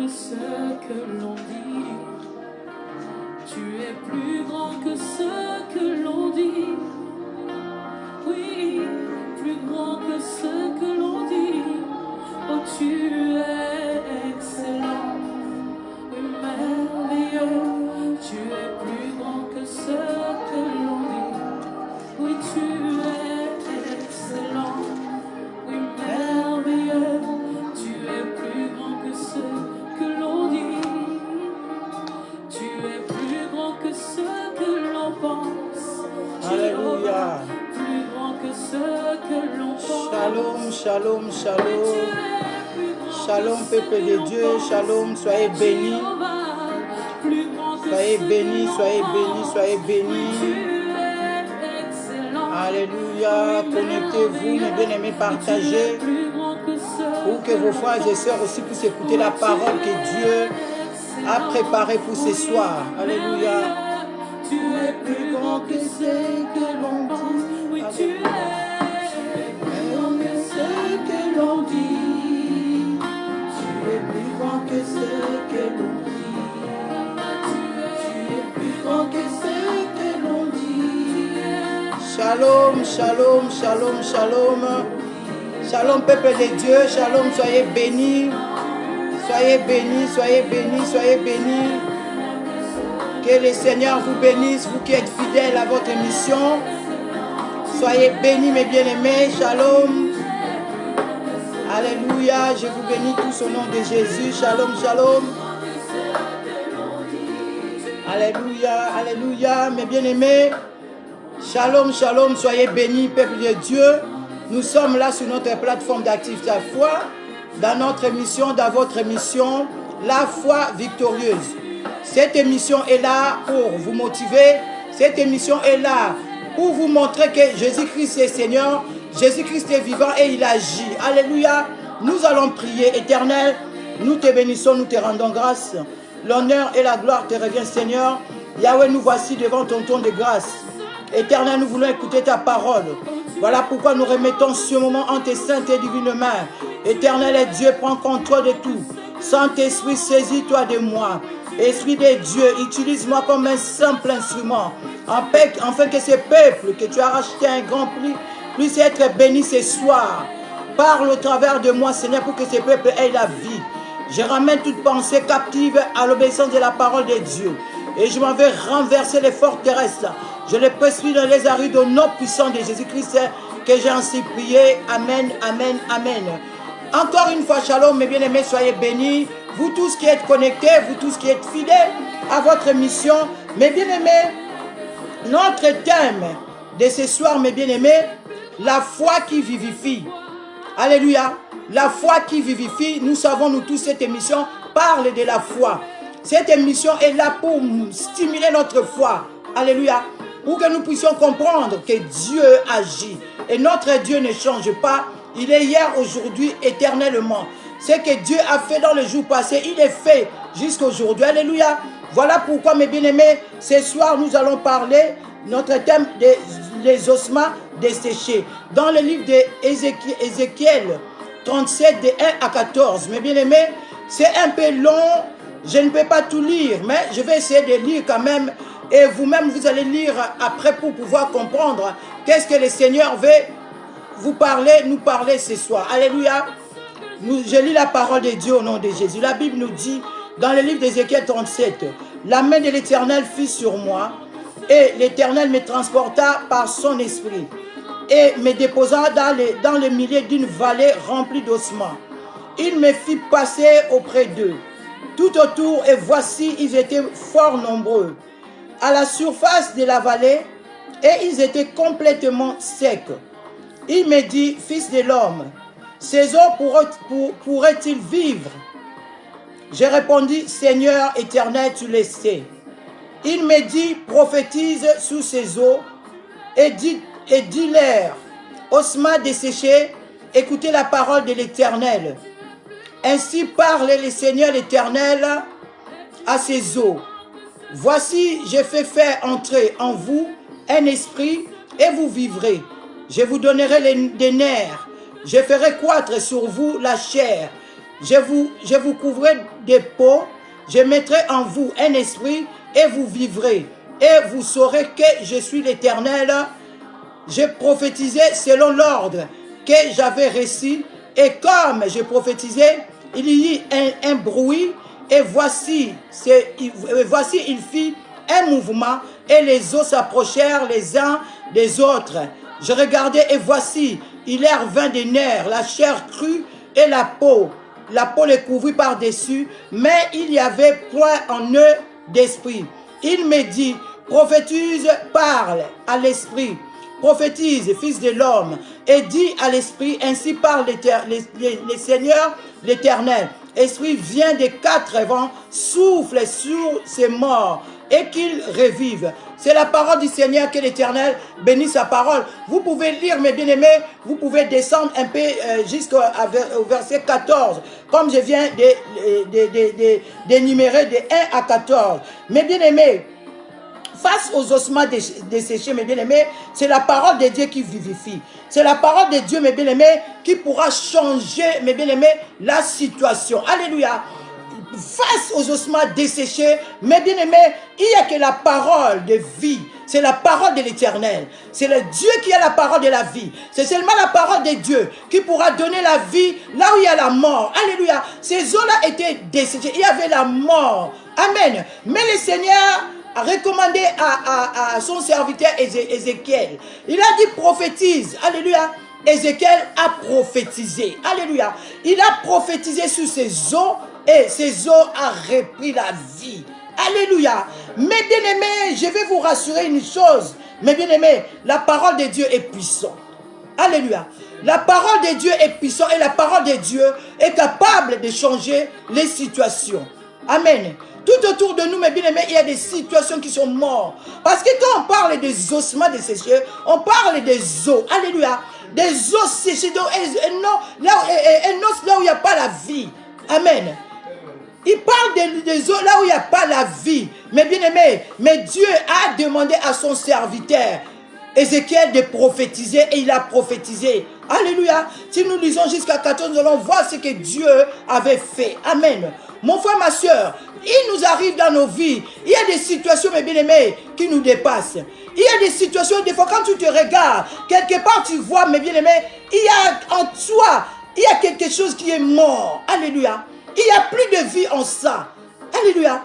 que ce que l'on dit. Tu es plus grand que ce que l'on dit. Oui, plus grand que ce que l'on dit. Oh, tu es excellent, oui, merveilleux. Tu es plus grand que ce que l'on dit. Oui, tu es excellent, oui, merveilleux. Tu es plus grand que ce que l'on dit. Tu es plus grand que ce que l'on pense. Alléluia. Plus grand que ce que l'on pense. Shalom, shalom, shalom. Shalom, peuple de Dieu. Shalom, soyez bénis. Soyez bénis, soyez bénis, soyez bénis. Alléluia. Connectez-vous, mes bien-aimés, partagez. Pour que vos frères et sœurs aussi puissent écouter la parole que Dieu a préparée pour ce soir. Alléluia. Tu es plus grand que ce que l'on pense. Oui, tu es plus grand que ce que l'on dit. Tu es plus grand que ce que l'on dit. Tu es plus grand que ce que l'on dit. Shalom, shalom, shalom, shalom. Shalom, peuple de Dieu. Shalom, soyez bénis. Soyez bénis, soyez bénis, soyez bénis. Que le Seigneur vous bénisse, vous qui êtes fidèles à votre mission. Soyez bénis, mes bien-aimés. Shalom. Alléluia. Je vous bénis tous au nom de Jésus. Shalom, shalom. Alléluia, alléluia, mes bien-aimés. Shalom, shalom. Soyez bénis, peuple de Dieu. Nous sommes là sur notre plateforme d'Activité à foi, dans notre émission, dans votre émission, La foi victorieuse. Cette émission est là pour vous motiver. Cette émission est là pour vous montrer que Jésus-Christ est Seigneur. Jésus-Christ est vivant et il agit. Alléluia. Nous allons prier. Éternel, nous te bénissons, nous te rendons grâce. L'honneur et la gloire te reviennent, Seigneur. Yahweh, nous voici devant ton trône de grâce. Éternel, nous voulons écouter ta parole. Voilà pourquoi nous remettons ce moment en tes saintes et divines mains. Éternel et Dieu, prends contrôle de tout. Saint-Esprit, saisis-toi de moi. Esprit de Dieu, utilise-moi comme un simple instrument, afin que ce peuple que tu as racheté à un grand prix puisse être béni ce soir. Parle au travers de moi, Seigneur, pour que ce peuple ait la vie. Je ramène toute pensée captive à l'obéissance de la parole de Dieu. Et je m'en vais renverser les forteresses. Je les prescris dans les arrêts au nom puissant de Jésus-Christ que j'ai ainsi prié. Amen, amen, amen. Encore une fois, shalom, mes bien-aimés, soyez bénis. Vous tous qui êtes connectés, vous tous qui êtes fidèles à votre mission, mes bien-aimés, notre thème de ce soir, mes bien-aimés, la foi qui vivifie. Alléluia. La foi qui vivifie. Nous savons, nous tous, cette émission parle de la foi. Cette émission est là pour stimuler notre foi. Alléluia. Pour que nous puissions comprendre que Dieu agit. Et notre Dieu ne change pas. Il est hier, aujourd'hui, éternellement. Ce que Dieu a fait dans le jour passé, il est fait jusqu'à aujourd'hui. Alléluia. Voilà pourquoi, mes bien-aimés, ce soir, nous allons parler, notre thème des ossements desséchés. Dans le livre d'Ézéchiel 37, de 1 à 14. Mes bien-aimés, c'est un peu long. Je ne peux pas tout lire, mais je vais essayer de lire quand même. Et vous-même, vous allez lire après pour pouvoir comprendre qu'est-ce que le Seigneur veut vous parler, nous parler ce soir. Alléluia. Je lis la parole de Dieu au nom de Jésus. La Bible nous dit, dans le livre d'Ézéchiel 37, « La main de l'Éternel fut sur moi, et l'Éternel me transporta par son esprit, et me déposa dans le milieu d'une vallée remplie d'ossements. Il me fit passer auprès d'eux, tout autour, et voici, ils étaient fort nombreux, à la surface de la vallée, et ils étaient complètement secs. Il me dit, fils de l'homme, ces eaux pourraient-ils vivre? J'ai répondu, Seigneur éternel, tu le sais. Il me dit, prophétise sous ces eaux et dis-leur, ossements desséchés, écoutez la parole de l'Éternel. Ainsi parle le Seigneur l'Éternel à ces eaux. Voici, je fais faire entrer en vous un esprit et vous vivrez. Je vous donnerai des nerfs. Je ferai croître sur vous la chair je vous couvrirai des peaux, je mettrai en vous un esprit et vous vivrez. Et vous saurez que je suis l'Éternel. Je prophétisais selon l'ordre que j'avais reçu. Et comme je prophétisais, il y eut un bruit. Et voici, il fit un mouvement. Et les eaux s'approchèrent les uns des autres. Je regardais et voici, il leur vint des nerfs, la chair crue et la peau. La peau les couvrit par-dessus, mais il n'y avait point en eux d'esprit. Il me dit, prophétise, parle à l'esprit, prophétise, fils de l'homme, et dis à l'esprit, ainsi parle le Seigneur l'Éternel. Esprit vient des quatre vents, souffle sur ces morts, et qu'ils revivent. C'est la parole du Seigneur, que l'Éternel bénisse sa parole. Vous pouvez lire, mes bien-aimés, vous pouvez descendre un peu jusqu'au verset 14, comme je viens d'énumérer de 1 à 14. Mes bien-aimés, face aux ossements desséchés, mes bien-aimés, c'est la parole de Dieu qui vivifie. C'est la parole de Dieu, mes bien-aimés, qui pourra changer, mes bien-aimés, la situation. Alléluia. Face aux ossements desséchés, mes bien-aimés, il n'y a que la parole de vie. C'est la parole de l'Éternel. C'est le Dieu qui a la parole de la vie. C'est seulement la parole de Dieu qui pourra donner la vie là où il y a la mort. Alléluia. Ces eaux-là étaient desséchées. Il y avait la mort. Amen. Mais le Seigneur a recommandé à son serviteur Ézéchiel. Il a dit prophétise. Alléluia. Ézéchiel a prophétisé. Alléluia. Il a prophétisé sur ces eaux. Et ces eaux ont repris la vie. Alléluia. Mes bien-aimés, je vais vous rassurer une chose. Mes bien-aimés, la parole de Dieu est puissante. Alléluia. La parole de Dieu est puissante et la parole de Dieu est capable de changer les situations. Amen. Tout autour de nous, mes bien-aimés, il y a des situations qui sont mortes. Parce que quand on parle des ossements desséchés, on parle des os. Alléluia. Des os séchés. Là où il n'y a pas la vie. Amen. Il parle des eaux là où il n'y a pas la vie. Mais bien aimé, mais Dieu a demandé à son serviteur Ézéchiel de prophétiser et il a prophétisé. Alléluia. Si nous lisons jusqu'à 14, nous allons voir ce que Dieu avait fait. Amen. Mon frère, ma soeur, il nous arrive dans nos vies. Il y a des situations, mes bien-aimés, qui nous dépassent. Il y a des situations, des fois, quand tu te regardes, quelque part, tu vois, mes bien-aimés, il y a en toi, il y a quelque chose qui est mort. Alléluia. Il n'y a plus de vie en ça. Alléluia.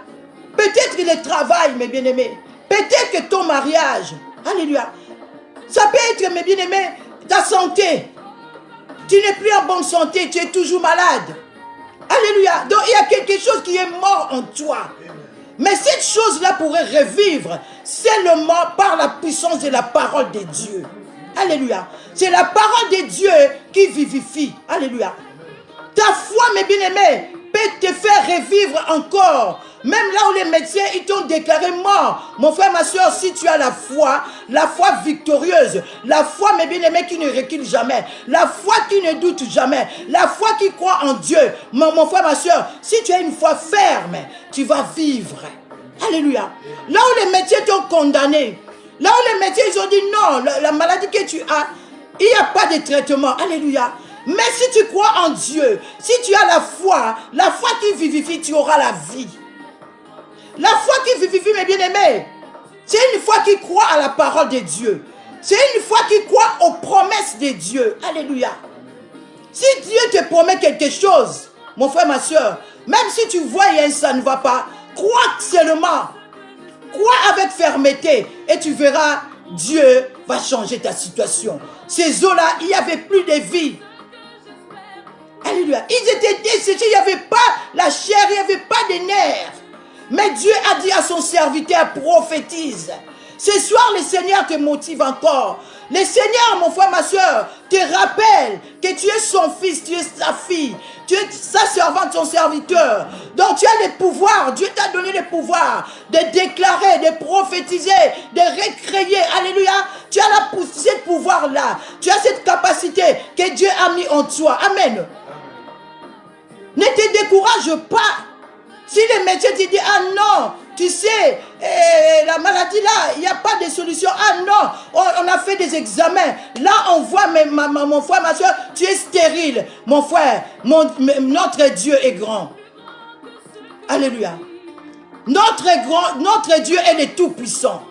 Peut-être le travail, mes bien-aimés. Peut-être que ton mariage. Alléluia. Ça peut être, mes bien-aimés, ta santé. Tu n'es plus en bonne santé, tu es toujours malade. Alléluia. Donc il y a quelque chose qui est mort en toi. Mais cette chose-là pourrait revivre seulement par la puissance de la parole de Dieu. Alléluia. C'est la parole de Dieu qui vivifie. Alléluia. Ta foi, mes bien-aimés, peut te faire revivre encore. Même là où les médecins ils t'ont déclaré mort. Mon frère, ma soeur, si tu as la foi victorieuse, la foi, mes bien-aimés, qui ne recule jamais, la foi qui ne doute jamais, la foi qui croit en Dieu. Mon frère, ma soeur, si tu as une foi ferme, tu vas vivre. Alléluia. Là où les médecins t'ont condamné, là où les médecins ils ont dit non, la maladie que tu as, il n'y a pas de traitement. Alléluia. Mais si tu crois en Dieu, si tu as la foi qui vivifie, tu auras la vie. La foi qui vivifie, mes bien-aimés, c'est une foi qui croit à la parole de Dieu. C'est une foi qui croit aux promesses de Dieu. Alléluia. Si Dieu te promet quelque chose, mon frère, ma soeur, même si tu vois et ça ne va pas, crois seulement. Crois avec fermeté et tu verras, Dieu va changer ta situation. Ces eaux-là, il n'y avait plus de vie. Alléluia. Ils étaient desséchés, il n'y avait pas la chair, il n'y avait pas de nerfs. Mais Dieu a dit à son serviteur, prophétise. Ce soir, le Seigneur te motive encore. Le Seigneur, mon frère, ma soeur, te rappelle que tu es son fils, tu es sa fille, tu es sa servante, son serviteur. Donc tu as le pouvoir, Dieu t'a donné le pouvoir de déclarer, de prophétiser, de recréer. Alléluia. Tu as ce pouvoir-là, tu as cette capacité que Dieu a mis en toi. Amen. Ne te décourage pas. Si le médecin te dit, ah non, tu sais, la maladie là, il n'y a pas de solution. Ah non, on a fait des examens. Là, on voit, mon frère, ma soeur, tu es stérile. Mon frère, notre Dieu est grand. Alléluia. Notre Dieu est le Tout-Puissant.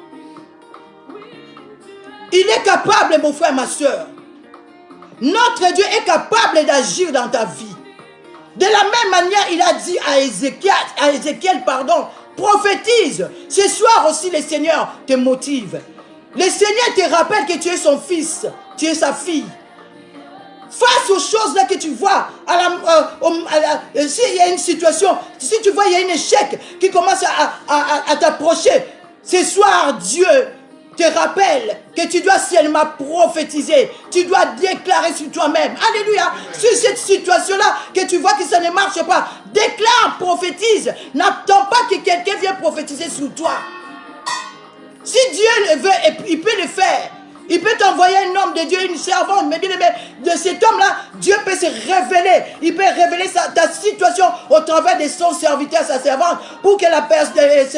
Il est capable, mon frère, ma soeur. Notre Dieu est capable d'agir dans ta vie. De la même manière, il a dit à Ézéchiel, prophétise. Ce soir aussi, le Seigneur te motive. Le Seigneur te rappelle que tu es son fils, tu es sa fille. Face aux choses là que tu vois, s'il y a une situation, si tu vois il y a un échec qui commence à t'approcher, ce soir Dieu te rappelle que tu dois seulement prophétiser, tu dois déclarer sur toi-même. Alléluia. Sur cette situation-là, que tu vois que ça ne marche pas, déclare, prophétise. N'attends pas que quelqu'un vienne prophétiser sur toi. Si Dieu le veut, il peut le faire. Il peut t'envoyer un homme de Dieu, une servante, mais bien aimé, de cet homme-là, Dieu peut se révéler. Il peut révéler ta situation au travers de son serviteur, sa servante, pour que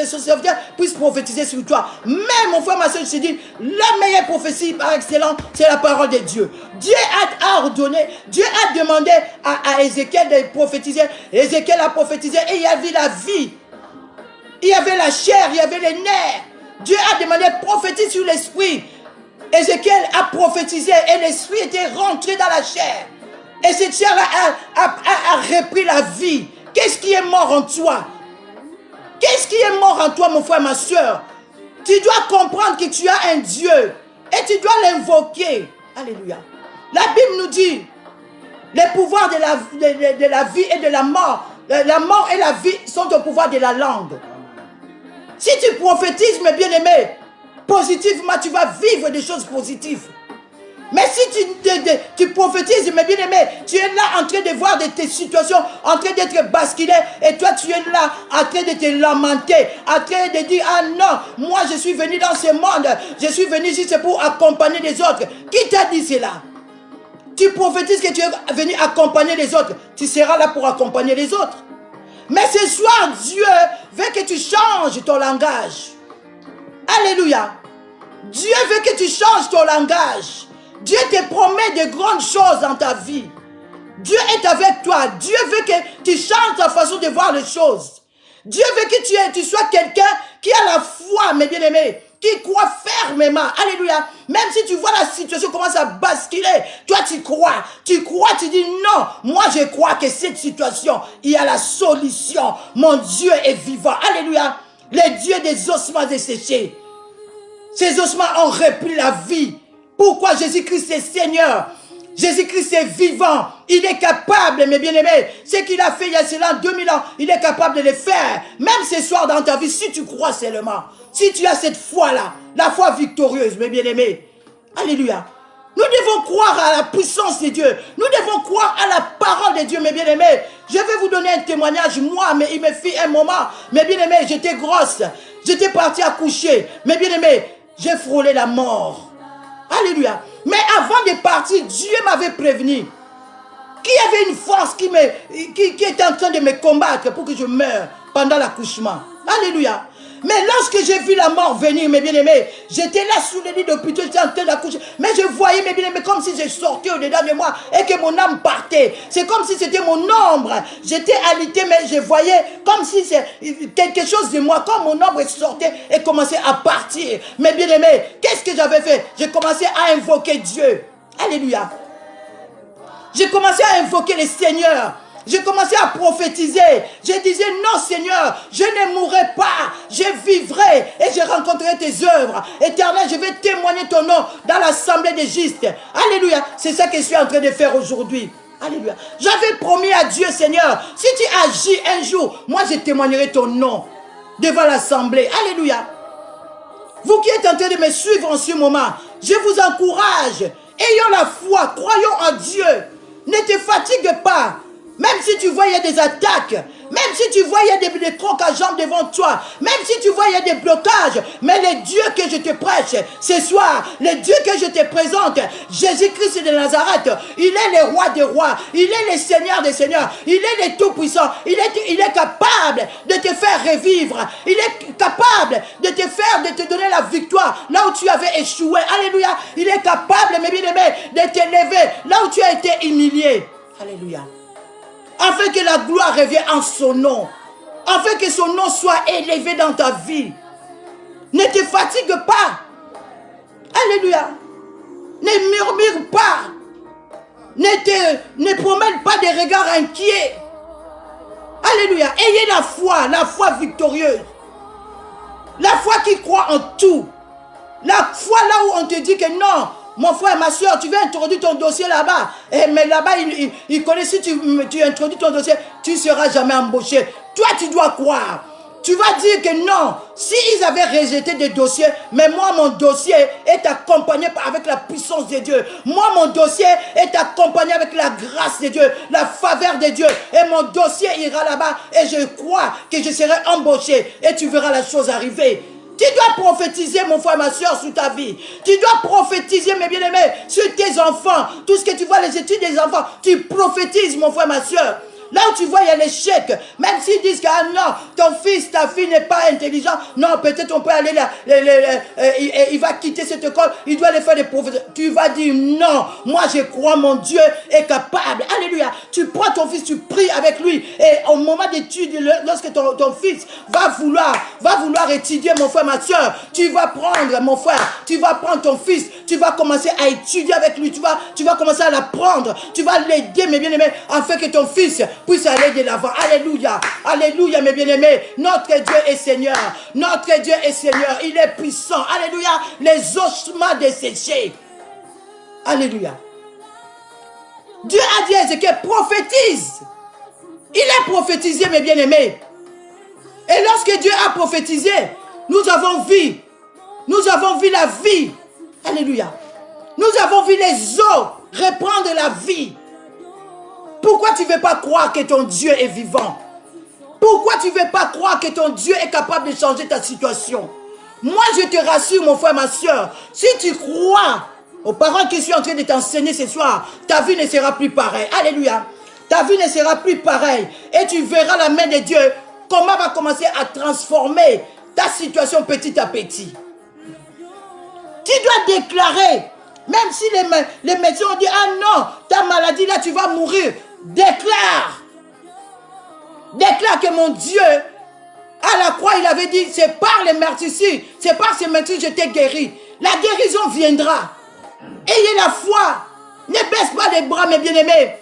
son serviteur puisse prophétiser sur toi. Mais mon frère, ma soeur, je te dis, la meilleure prophétie par excellence, c'est la parole de Dieu. Dieu a ordonné, Dieu a demandé à Ézéchiel de prophétiser. Ézéchiel a prophétisé et il y avait la vie. Il y avait la chair, il y avait les nerfs. Dieu a demandé prophétiser sur l'esprit. Ézéchiel a prophétisé et l'esprit était rentré dans la chair. Et cette chair-là a repris la vie. Qu'est-ce qui est mort en toi? Qu'est-ce qui est mort en toi, mon frère, ma soeur? Tu dois comprendre que tu as un Dieu et tu dois l'invoquer. Alléluia. La Bible nous dit, les pouvoirs de la vie et de la mort, la mort et la vie sont au pouvoir de la langue. Si tu prophétises, mes bien-aimés, positivement, tu vas vivre des choses positives. Mais si tu prophétises, mes bien-aimés, tu es là en train de voir tes situations, en train d'être basculé, et toi tu es là en train de te lamenter, en train de dire, ah non, moi je suis venu dans ce monde, je suis venu juste pour accompagner les autres. Qui t'a dit cela? Tu prophétises que tu es venu accompagner les autres, tu seras là pour accompagner les autres. Mais ce soir, Dieu veut que tu changes ton langage. Alléluia. Dieu veut que tu changes ton langage. Dieu te promet de grandes choses dans ta vie. Dieu est avec toi. Dieu veut que tu changes ta façon de voir les choses. Dieu veut que tu sois quelqu'un qui a la foi, mes bien-aimés, qui croit fermement. Alléluia. Même si tu vois la situation commence à basculer, toi tu crois, tu dis non, moi je crois que cette situation, il y a la solution. Mon Dieu est vivant. Alléluia. Le Dieu des ossements desséchés. Ces ossements ont repris la vie. Pourquoi Jésus-Christ est Seigneur? Jésus-Christ est vivant. Il est capable, mes bien-aimés. Ce qu'il a fait il y a cela 2000 ans, il est capable de le faire. Même ce soir dans ta vie, si tu crois seulement. Si tu as cette foi-là, la foi victorieuse, mes bien-aimés. Alléluia. Nous devons croire à la puissance de Dieu. Nous devons croire à la parole de Dieu, mes bien-aimés. Je vais vous donner un témoignage. Moi, mais il me fit un moment. Mes bien-aimés, j'étais grosse. J'étais partie accoucher. Mes bien-aimés, j'ai frôlé la mort. Alléluia. Mais avant de partir, Dieu m'avait prévenu qu'il y avait une force qui était en train de me combattre pour que je meure pendant l'accouchement. Alléluia. Mais lorsque j'ai vu la mort venir, mes bien-aimés, j'étais là sous le lit d'hôpital, j'étais en train d'accoucher. Mais je voyais, mes bien-aimés, comme si je sortais au-dedans de moi et que mon âme partait. C'est comme si c'était mon ombre. J'étais alité, mais je voyais comme si c'est quelque chose de moi, comme mon ombre sortait et commençait à partir. Mes bien-aimés, qu'est-ce que j'avais fait? J'ai commencé à invoquer Dieu. Alléluia. J'ai commencé à invoquer le Seigneur. J'ai commencé à prophétiser. Je disais, non Seigneur, je ne mourrai pas. Je vivrai et je rencontrerai tes œuvres. Éternel, je vais témoigner ton nom dans l'assemblée des justes. Alléluia. C'est ça que je suis en train de faire aujourd'hui. Alléluia. J'avais promis à Dieu, Seigneur, si tu agis un jour, moi je témoignerai ton nom devant l'assemblée. Alléluia. Vous qui êtes en train de me suivre en ce moment, je vous encourage. Ayons la foi, croyons en Dieu. Ne te fatigue pas. Même si tu vois, il y a des attaques, Même si tu vois, il y a des crocs à jambes devant toi. Même si tu vois, il y a des blocages. Mais le Dieu que je te prêche ce soir, le Dieu que je te présente, Jésus-Christ de Nazareth, il est le roi des rois. Il est le Seigneur des seigneurs. Il est le tout-puissant. Il est capable de te faire revivre. Il est capable de te donner la victoire là où tu avais échoué. Alléluia. Il est capable, mes bien-aimés, de t'élever là où tu as été humilié. Alléluia. Afin que la gloire revienne en son nom. Afin que son nom soit élevé dans ta vie. Ne te fatigue pas. Alléluia. Ne murmure pas. Ne promène pas des regards inquiets. Alléluia. Ayez la foi victorieuse. La foi qui croit en tout. La foi là où on te dit que non, mon frère, ma soeur, tu veux introduire ton dossier là-bas. Mais là-bas, il connaît, si tu introduis ton dossier, tu ne seras jamais embauché. Toi, tu dois croire. Tu vas dire que non, s'ils avaient rejeté des dossiers, mais moi, mon dossier est accompagné avec la puissance de Dieu. Moi, mon dossier est accompagné avec la grâce de Dieu, la faveur de Dieu. Et mon dossier ira là-bas et je crois que je serai embauché. Et tu verras la chose arriver. Tu dois prophétiser, mon frère, ma soeur, sur ta vie. Tu dois prophétiser, mes bien-aimés, sur tes enfants. Tout ce que tu vois, les études des enfants, tu prophétises, mon frère, ma soeur. Là où tu vois, il y a l'échec. Même s'ils disent que ah non, ton fils, ta fille n'est pas intelligent. Non, peut-être on peut aller là. Il va quitter cette école. Il doit aller faire des prophéties. Tu vas dire non. Moi, je crois mon Dieu est capable. Alléluia. Tu prends ton fils, tu pries avec lui. Et au moment d'étude, lorsque ton fils va vouloir étudier, mon frère, ma soeur, tu vas prendre, mon frère, tu vas prendre ton fils. Tu vas commencer à étudier avec lui. Tu vas commencer à l'apprendre. Tu vas l'aider, mes bien-aimés, afin que ton fils puisse aller de l'avant. Alléluia. Alléluia, mes bien-aimés. Notre Dieu est Seigneur. Notre Dieu est Seigneur. Il est puissant. Alléluia. Les ossements desséchés. Alléluia. Dieu a dit à Ézéchiel, prophétise. Il a prophétisé, mes bien-aimés. Et lorsque Dieu a prophétisé, nous avons vu. Nous avons vu la vie. Alléluia. Nous avons vu les eaux reprendre la vie. Pourquoi tu ne veux pas croire que ton Dieu est vivant? Pourquoi tu ne veux pas croire que ton Dieu est capable de changer ta situation? Moi, je te rassure, mon frère, ma soeur, si tu crois aux paroles que je suis en train de t'enseigner ce soir, ta vie ne sera plus pareille. Alléluia. Ta vie ne sera plus pareille. Et tu verras la main de Dieu, comment va commencer à transformer ta situation petit à petit. Tu dois déclarer, même si les médecins ont dit, ah non, ta maladie là, tu vas mourir. Déclare que mon Dieu, à la croix, il avait dit, c'est par les meurtrissures, c'est par ces meurtrissures que je t'ai guéri. La guérison viendra. Ayez la foi. Ne baisse pas les bras, mes bien-aimés.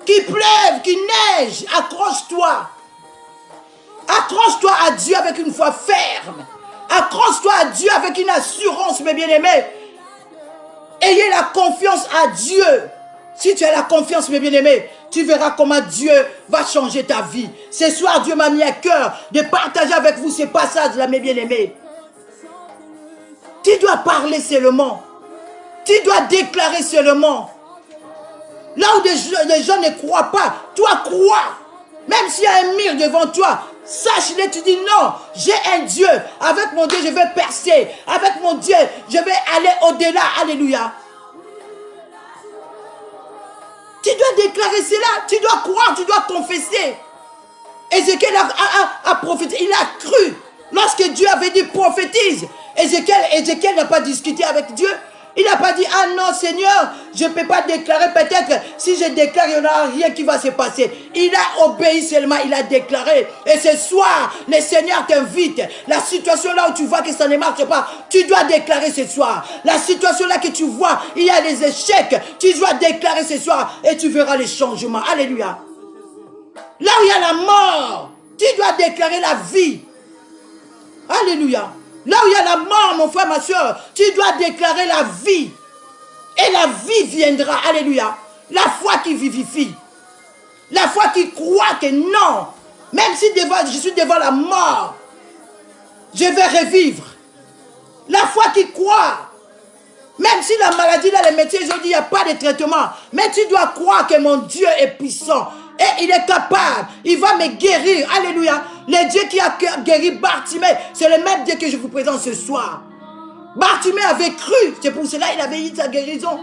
Qu'il pleuve, qu'il neige, accroche-toi. Accroche-toi à Dieu avec une foi ferme. Accroche-toi à Dieu avec une assurance, mes bien-aimés. Ayez la confiance à Dieu. Si tu as la confiance, mes bien-aimés, tu verras comment Dieu va changer ta vie. Ce soir, Dieu m'a mis à cœur de partager avec vous ces passages-là, mes bien-aimés. Tu dois parler seulement. Tu dois déclarer seulement. Là où les gens ne croient pas, toi crois. Même s'il y a un mur devant toi, sache-le, tu dis non, j'ai un Dieu. Avec mon Dieu, je vais percer. Avec mon Dieu, je vais aller au-delà. Alléluia. Tu dois déclarer cela, tu dois croire, tu dois confesser. Ézéchiel a prophétisé, il a cru. Lorsque Dieu avait dit prophétise, Ézéchiel n'a pas discuté avec Dieu. Il n'a pas dit, ah non Seigneur, je ne peux pas déclarer, peut-être si je déclare, il n'y aura rien qui va se passer. Il a obéi seulement, il a déclaré. Et ce soir, le Seigneur t'invite. La situation là où tu vois que ça ne marche pas, tu dois déclarer ce soir. La situation là que tu vois, il y a des échecs, tu dois déclarer ce soir et tu verras les changements. Alléluia. Là où il y a la mort, tu dois déclarer la vie. Alléluia. Là où il y a la mort, mon frère, ma soeur, tu dois déclarer la vie. Et la vie viendra. Alléluia. La foi qui vivifie. La foi qui croit que non. Même si je suis devant la mort, je vais revivre. La foi qui croit. Même si la maladie, là, les médecins ont dit, il n'y a pas de traitement. Mais tu dois croire que mon Dieu est puissant. Et il est capable. Il va me guérir. Alléluia. Le Dieu qui a guéri Bartimée, c'est le même Dieu que je vous présente ce soir. Bartimée avait cru. C'est pour cela qu'il avait eu sa guérison.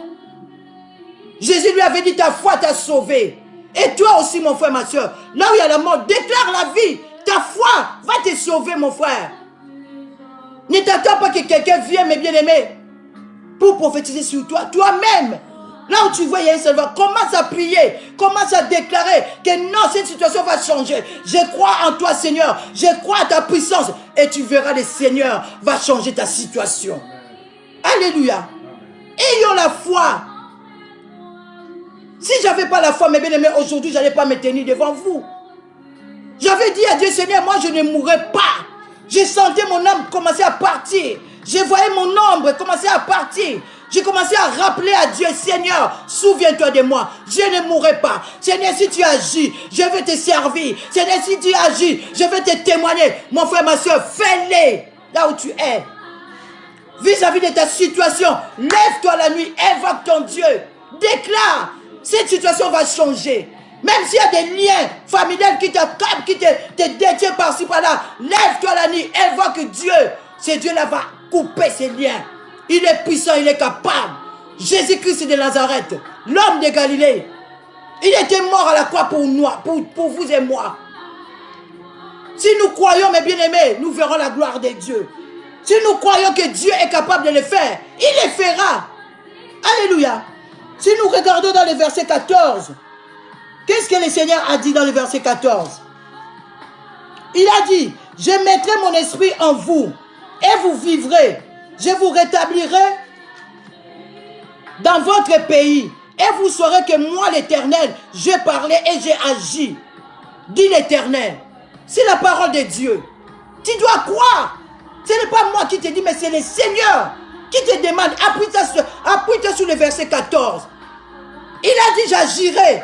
Jésus lui avait dit, ta foi t'a sauvé. Et toi aussi, mon frère, ma soeur, là où il y a la mort, déclare la vie. Ta foi va te sauver, mon frère. Ne t'attends pas que quelqu'un vienne, mes bien-aimés, pour prophétiser sur toi. Toi-même, là où tu vois, il y a un Seigneur, commence à prier, commence à déclarer que non, cette situation va changer. Je crois en toi, Seigneur. Je crois à ta puissance. Et tu verras, le Seigneur va changer ta situation. Alléluia. Ayons la foi. Si je n'avais pas la foi, mes bien-aimés, aujourd'hui, je n'allais pas me tenir devant vous. J'avais dit à Dieu, Seigneur, moi, je ne mourrai pas. Je sentais mon âme commencer à partir. Je voyais mon ombre commencer à partir. J'ai commencé à rappeler à Dieu, Seigneur, souviens-toi de moi. Je ne mourrai pas. Seigneur, si tu agis, je vais te servir. Seigneur, si tu agis, je vais te témoigner. Mon frère, ma soeur, fais-le là où tu es. Vis-à-vis de ta situation, lève-toi la nuit, invoque ton Dieu. Déclare, cette situation va changer. Même s'il y a des liens familiaux qui te détiennent par-ci par-là, lève-toi la nuit, invoque Dieu. Ce Dieu-là va couper ces liens. Il est puissant, il est capable. Jésus-Christ de Nazareth, l'homme de Galilée, il était mort à la croix pour nous, pour vous et moi. Si nous croyons, mes bien-aimés, nous verrons la gloire de Dieu. Si nous croyons que Dieu est capable de le faire, il le fera. Alléluia. Si nous regardons dans le verset 14, qu'est-ce que le Seigneur a dit dans le verset 14? Il a dit, je mettrai mon esprit en vous et vous vivrez. Je vous rétablirai dans votre pays et vous saurez que moi, l'Éternel, j'ai parlé et j'ai agi. Dit l'Éternel. C'est la parole de Dieu. Tu dois croire. Ce n'est pas moi qui te dis, mais c'est le Seigneur qui te demande. Appuie-toi sur le verset 14. Il a dit, j'agirai.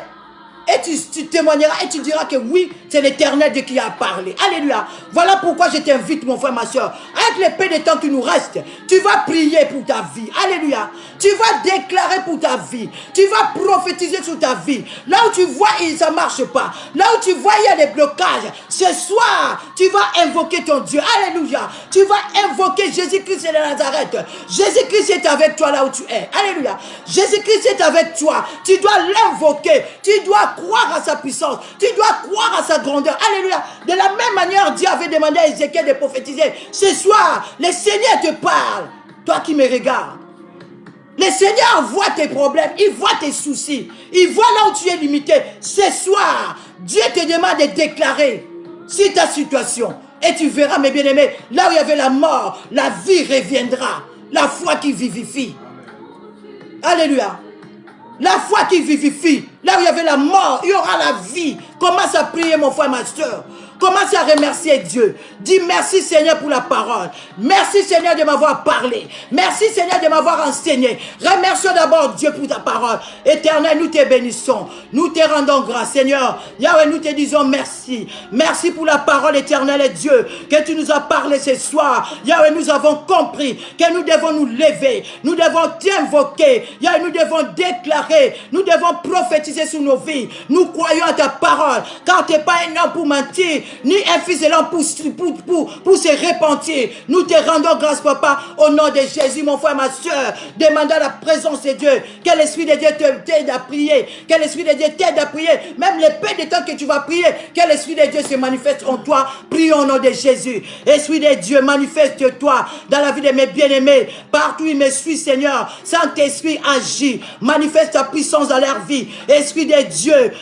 Et tu témoigneras et tu diras que oui, c'est l'Éternel Dieu qui a parlé. Alléluia. Voilà pourquoi je t'invite, mon frère, ma soeur. Avec le peu de temps qui nous reste, tu vas prier pour ta vie. Alléluia. Tu vas déclarer pour ta vie. Tu vas prophétiser sur ta vie. Là où tu vois, ça ne marche pas. Là où tu vois, il y a des blocages. Ce soir, tu vas invoquer ton Dieu. Alléluia. Tu vas invoquer Jésus-Christ de Nazareth. Jésus-Christ est avec toi là où tu es. Alléluia. Jésus-Christ est avec toi. Tu dois l'invoquer. Tu dois croire à sa puissance. Tu dois croire à sa grandeur. Alléluia. De la même manière, Dieu avait demandé à Ézéchiel de prophétiser. Ce soir, le Seigneur te parle. Toi qui me regardes. Le Seigneur voit tes problèmes. Il voit tes soucis. Il voit là où tu es limité. Ce soir, Dieu te demande de déclarer sur ta situation. Et tu verras, mes bien-aimés, là où il y avait la mort, la vie reviendra. La foi qui vivifie. Alléluia. La foi qui vivifie. Là où il y avait la mort, il y aura la vie. Commence à prier, mon frère, ma soeur. Commence à remercier Dieu. Dis merci Seigneur pour la parole. Merci Seigneur de m'avoir parlé. Merci Seigneur de m'avoir enseigné. Remercions d'abord Dieu pour ta parole. Éternel, nous te bénissons. Nous te rendons grâce Seigneur. Yahweh, nous te disons merci. Merci pour la parole éternelle et Dieu que tu nous as parlé ce soir. Yahweh, nous avons compris que nous devons nous lever. Nous devons t'invoquer. Yahweh, nous devons déclarer. Nous devons prophétiser sur nos vies. Nous croyons à ta parole. Car tu n'es pas un homme pour mentir, ni un fils de l'homme pour se repentir. Nous te rendons grâce, papa, au nom de Jésus, mon frère, ma soeur. Demandons la présence de Dieu. Que l'Esprit de Dieu t'aide à prier. Que l'Esprit de Dieu t'aide à prier. Même le peu de temps que tu vas prier, que l'Esprit de Dieu se manifeste en toi. Prions au nom de Jésus. Esprit de Dieu, manifeste-toi dans la vie de mes bien-aimés. Partout où ils me suivent, Seigneur. Saint-Esprit, agis. Manifeste ta puissance dans leur vie. Esprit de Dieu,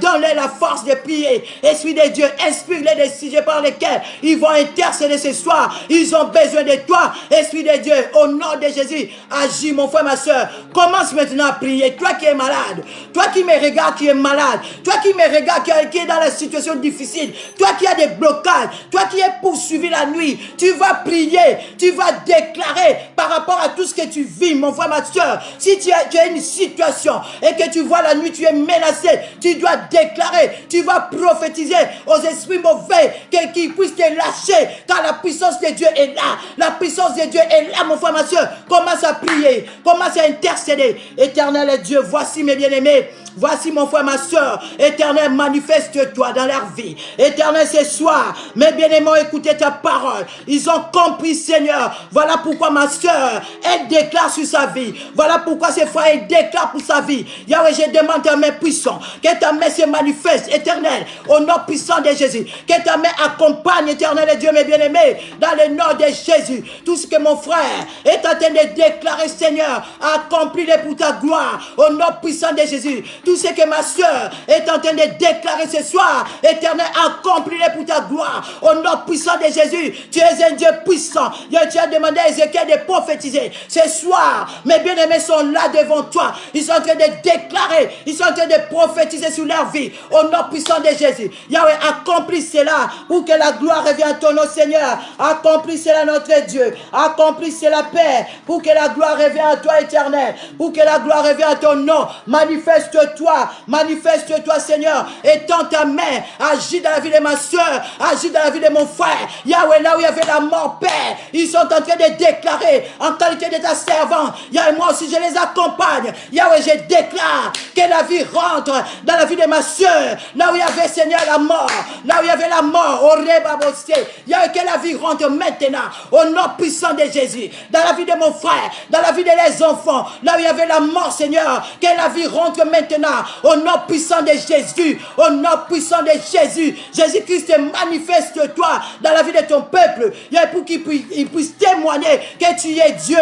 donne-leur la force de prier. Esprit de Dieu, inspire-les des sujets par lesquels ils vont intercéder ce soir. Ils ont besoin de toi. Esprit de Dieu, au nom de Jésus, agis, mon frère, ma soeur. Commence maintenant à prier. Toi qui es malade, toi qui me regardes qui es malade, toi qui me regardes qui est dans la situation difficile, toi qui as des blocages, toi qui es poursuivi la nuit, tu vas prier, tu vas déclarer par rapport à tout ce que tu vis, mon frère, ma soeur. Si tu as une situation et que tu vois la nuit tu es menacé, tu dois déclarer, tu vas prophétiser aux esprits mauvais qu'ils puissent te lâcher, car la puissance de Dieu est là. La puissance de Dieu est là, mon frère, ma soeur. Commence à prier, commence à intercéder. Éternel Dieu, voici mes bien-aimés. Voici mon frère, ma soeur. Éternel, manifeste-toi dans leur vie. Éternel, ce soir, mes bien-aimés ont écouté ta parole. Ils ont compris, Seigneur. Voilà pourquoi ma soeur, elle déclare sur sa vie. Voilà pourquoi ses frères, elle déclare pour sa vie. Yahweh, je demande ta main puissante. Que ta main se manifeste, éternel, au nom puissant de Jésus. Que ta main accompagne, éternel Dieu, mes bien-aimés, dans le nom de Jésus. Tout ce que mon frère est en train de déclarer, Seigneur, accomplis-le pour ta gloire, au nom puissant de Jésus. Tout ce que ma soeur est en train de déclarer ce soir, éternel, accomplis-le pour ta gloire, au nom puissant de Jésus. Tu es un Dieu puissant. Tu as demandé à Ézéchiel de prophétiser. Ce soir, mes bien-aimés sont là devant toi. Ils sont en train de déclarer, ils sont en train de prophétiser sur leur vie, au nom puissant de Jésus. Yahweh, accomplis cela pour que la gloire revienne à ton nom, Seigneur. Accomplis cela, notre Dieu. Accomplis cela, Père, pour que la gloire revienne à toi, éternel. Pour que la gloire revienne à ton nom. Manifeste-toi, manifeste-toi, Seigneur. Étends ta main, agis dans la vie de ma soeur, agis dans la vie de mon frère. Yahweh, là où il y avait la mort, Père, ils sont en train de déclarer en qualité de ta servante. Yahweh, moi aussi, je les accompagne. Yahweh, je déclare que la vie rentre dans la vie de ma soeur. Là où il y avait, Seigneur, la mort, là où il y avait la mort, au Rébabossé. Yahweh, que la vie rentre maintenant, au nom puissant de Jésus. Dans la vie de mon frère, dans la vie de les enfants, là où il y avait la mort, Seigneur, que la vie rentre maintenant, au nom puissant de Jésus, au nom puissant de Jésus. Jésus-Christ, manifeste-toi dans la vie de ton peuple, pour qu'il puisse témoigner que tu es Dieu.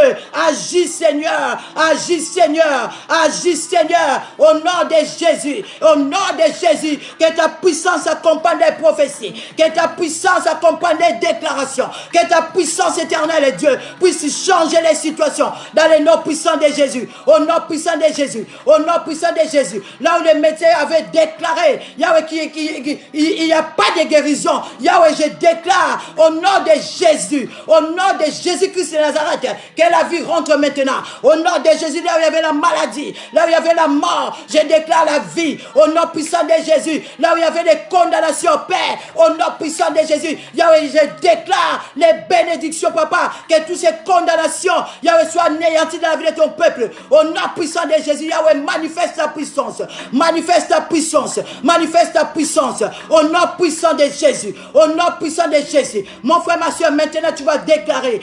Agis, Seigneur, agis, Seigneur, agis, Seigneur, au nom de Jésus, au nom de Jésus, que ta puissance accompagne les prophéties, que ta puissance accompagne les déclarations, que ta puissance éternelle, Dieu, puisse changer les situations dans le nom puissant de Jésus, au nom puissant de Jésus, au nom puissant de Jésus. Là où les médecins avaient déclaré, Yahweh, il n'y a pas de guérison, Yahweh, je déclare au nom de Jésus, au nom de Jésus-Christ de Nazareth, que la vie rentre maintenant. Au nom de Jésus, là où il y avait la maladie, là où il y avait la mort, je déclare la vie. Au nom puissant de Jésus, là où il y avait des condamnations, Père, au nom puissant de Jésus, Yahweh, je déclare les bénédictions, Papa, que toutes ces condamnations, Yahweh, soient anéanties dans la vie de ton peuple. Au nom puissant de Jésus, Yahweh, manifeste ta puissance, manifeste ta puissance, manifeste ta puissance. Au nom puissant de Jésus, au nom puissant de Jésus. Mon frère, ma soeur, maintenant tu vas déclarer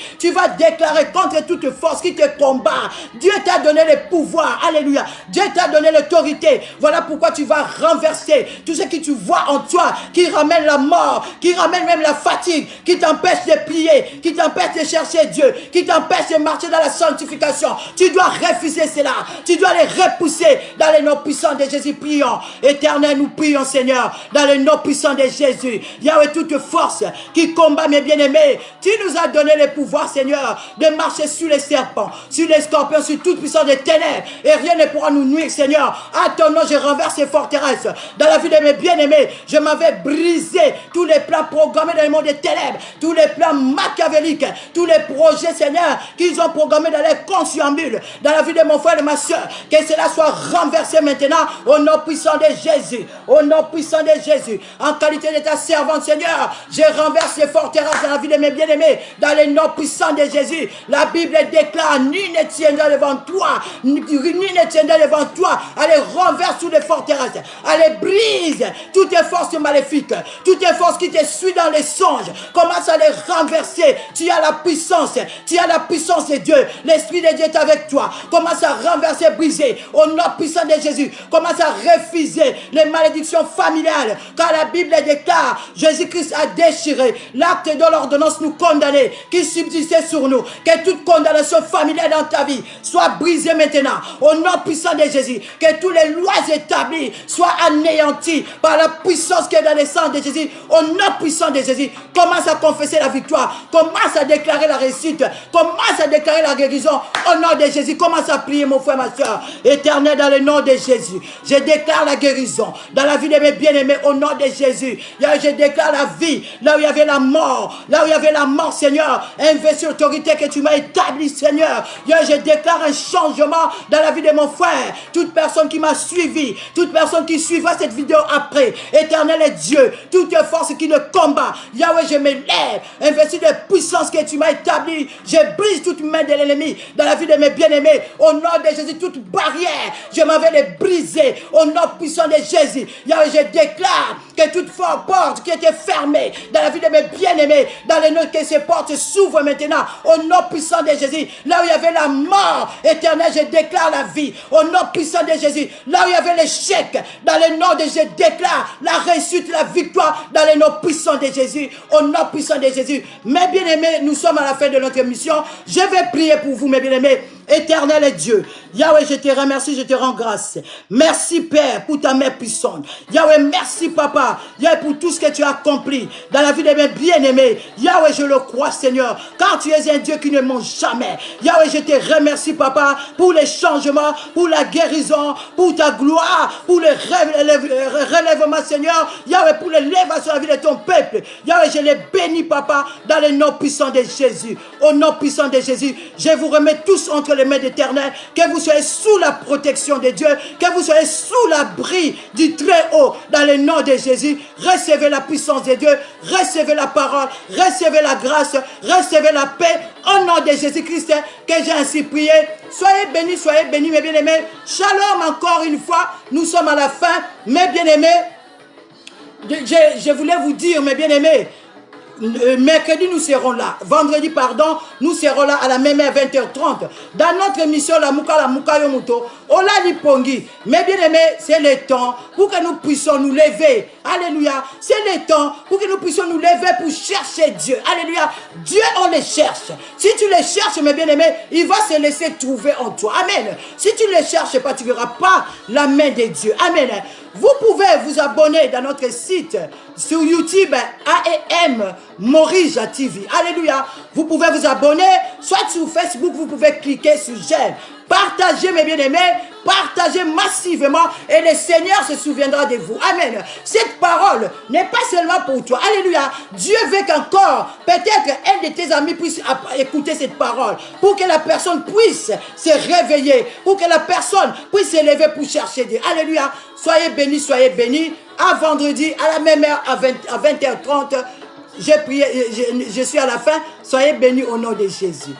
contre toute force qui te combat. Dieu t'a donné le pouvoir, alléluia. Dieu t'a donné l'autorité. Voilà pourquoi tu vas renverser tout ce que tu vois en toi, qui ramène la mort, qui ramène même la fatigue, qui t'empêche de prier, qui t'empêche de chercher Dieu, qui t'empêche de marcher dans la sanctification. Tu dois refuser cela, tu dois les repousser dans le nom puissant de Jésus. Prions, éternel, nous prions, Seigneur, dans le nom puissant de Jésus. Yahweh, toute force qui combat, mes bien-aimés, tu nous as donné le pouvoir, Seigneur, de marcher sur les serpents, sur les scorpions, sur toute puissance des ténèbres, et rien ne pourra nous nuire, Seigneur. À ton nom, je renverse ces forteresses. Dans la vie de mes bien-aimés, je m'avais brisé tous les plans programmés dans le monde des ténèbres, tous les plans machiavéliques, tous les projets, Seigneur, qu'ils ont programmés dans les consciambules, dans la vie de mon frère et de ma soeur, que cela soit renversé maintenant, au nom puissant de Jésus, au nom puissant de Jésus. En qualité de ta servante, Seigneur, je renverse les forteresses dans la vie de mes bien-aimés, dans le nom puissant de Jésus. La Bible déclare, nul ne tiendra devant toi, nul ne tiendra devant toi. Allez, renverse toutes les forteresses, allez, brise toutes les forces maléfiques, toutes les forces qui te suivent dans les songes. Commence à les renverser. Tu as la puissance de Dieu. L'Esprit de Dieu est avec toi. Commence à renverser, briser, au nom puissant de Jésus. Commence à refuser les malédictions familiales, car la Bible déclare, Jésus-Christ a déchiré l'acte de l'ordonnance nous condamner, qui subsistait sur nous. Que toute condamnation familiale dans ta vie soit brisée maintenant, au nom puissant de Jésus. Que toutes les lois établies soient anéanties par la puissance qui est dans le sang de Jésus, au nom puissant de Jésus. Commence à confesser la victoire, commence à déclarer la réussite, commence à déclarer la guérison, au nom de Jésus. Commence à prier, mon frère, ma soeur. Éternel, dans le nom de Jésus, je déclare la guérison dans la vie de mes bien-aimés, au nom de Jésus. Je déclare la vie là où il y avait la mort, là où il y avait la mort, Seigneur. Investis l'autorité que tu m'as établie, Seigneur. Je déclare un changement dans la vie de mon frère. Toute personne personne qui m'a suivi, toute personne qui suivra cette vidéo après, Éternel est Dieu, toute force qui le combat, Yahweh, je me lève, investi de puissance que tu m'as établie, je brise toute main de l'ennemi dans la vie de mes bien-aimés, au nom de Jésus, toute barrière, je m'en vais les briser, au nom puissant de Jésus, Yahweh, je déclare que toute porte qui était fermée dans la vie de mes bien-aimés, dans les notes, que ces portes s'ouvrent maintenant, au nom puissant de Jésus, là où il y avait la mort, Éternel, je déclare la vie, au nom puissant de Jésus, là où il y avait l'échec, dans le nom de Jésus, je déclare la réussite, la victoire, dans le nom puissant de Jésus, au nom puissant de Jésus. Mes bien-aimés, nous sommes à la fin de notre mission, je vais prier pour vous, mes bien-aimés. Éternel est Dieu, Yahweh, je te remercie, je te rends grâce. Merci Père pour ta main puissante. Yahweh, merci Papa, Yahweh, pour tout ce que tu as accompli dans la vie de mes bien-aimés. Yahweh, je le crois Seigneur, car tu es un Dieu qui ne ment jamais. Yahweh, je te remercie Papa pour les changements, pour la guérison, pour ta gloire, pour le relèvement Seigneur. Yahweh, pour l'élévation de la vie de ton peuple. Yahweh, je les bénis Papa dans le nom puissant de Jésus. Au nom puissant de Jésus, je vous remets tous entre les mains d'Éternel, que vous soyez sous la protection de Dieu, que vous soyez sous l'abri du Très-Haut, dans le nom de Jésus. Recevez la puissance de Dieu, recevez la parole, recevez la grâce, recevez la paix, au nom de Jésus-Christ, que j'ai ainsi prié. Soyez bénis, mes bien-aimés. Shalom encore une fois, nous sommes à la fin, mes bien-aimés. Je voulais vous dire, mes bien-aimés, mercredi nous serons là, vendredi pardon, nous serons là à la même heure 20h30 dans notre émission La Muka Yomuto Ola Lipongi. Mais bien aimés, c'est le temps pour que nous puissions nous lever, alléluia, c'est le temps pour que nous puissions nous lever pour chercher Dieu, alléluia. Dieu on le cherche, si tu le cherches mes bien aimés, il va se laisser trouver en toi, amen. Si tu ne le cherches pas, tu ne verras pas la main de Dieu, amen. Vous pouvez vous abonner dans notre site sur YouTube AEM Morija TV. Alléluia. Vous pouvez vous abonner, soit sur Facebook, vous pouvez cliquer sur j'aime. Partagez mes bien-aimés, partagez massivement et le Seigneur se souviendra de vous. Amen. Cette parole n'est pas seulement pour toi. Alléluia. Dieu veut qu'encore, peut-être un de tes amis puisse écouter cette parole pour que la personne puisse se réveiller, pour que la personne puisse se lever pour chercher Dieu. Alléluia. Soyez bénis, soyez bénis. À vendredi, à la même heure, à 20h30, je suis à la fin. Soyez bénis au nom de Jésus.